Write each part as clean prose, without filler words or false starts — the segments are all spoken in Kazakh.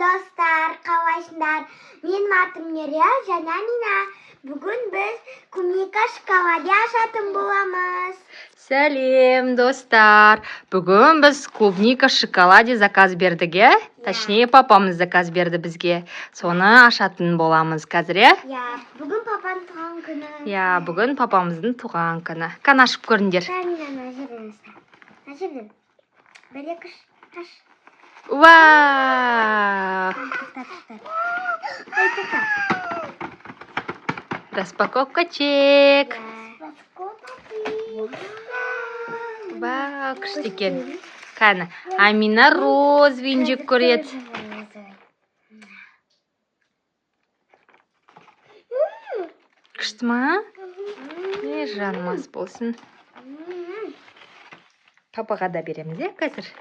достар, қалайсыңдар? Менің атым Нұрия, және Амина. Бүгін біз клубника шоколаде ашатын боламыз. Сәлем, достар. Бүгін біз клубника шоколаде заказ бердік, Точнее, папамыз заказ берді бізге. Соны ашатын боламыз қазір, Бүгін папаның туған күні. Бүгін папамыздың туған күні. Қан ашып көріңдер. Ажырдың. Бір-екі қаш. Вау! Распаковка чек. Вау, күшті екен. Қаны, Амина розовыйын жеп көреді. Күшті ма? Жаным ас болсын. Папаға да береміз, қазір?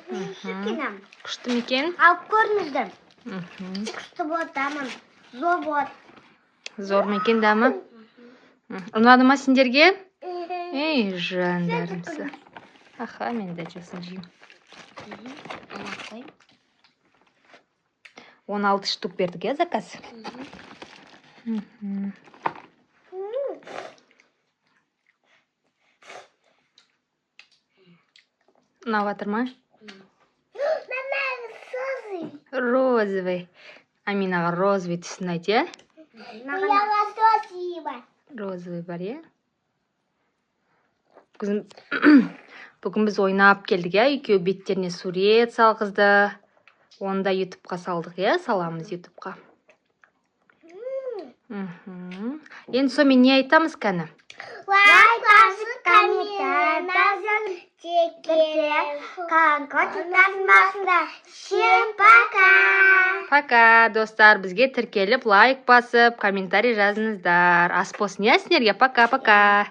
Күшті ме екен? Алып көріңіздер. Күшті болады, дамын. Зор болады. Зор ма екен дамы? Ұнады ма сендерге? Ей, жандарымсы. Аха, мен де жасын жеймін. 16 штук бердік, заказ? Ұнаватыр ма? Розовый. Аминаға розовый түсін айт, Розовый бар, Бүгін біз ойнап келдік, Екеу беттеріне сурет салғызды. Оны да ютубқа салдық, Саламыз ютубқа. Енді сонымен не айтамыз, кәні? Лайк басып, комментарий жазыңыздар. Колокольчик Всем пока! Пока, достар. Бізге тіркеліп, лайк басып, комментарий жазыңыздар. Ас болсын, сендерге? Пока-пока.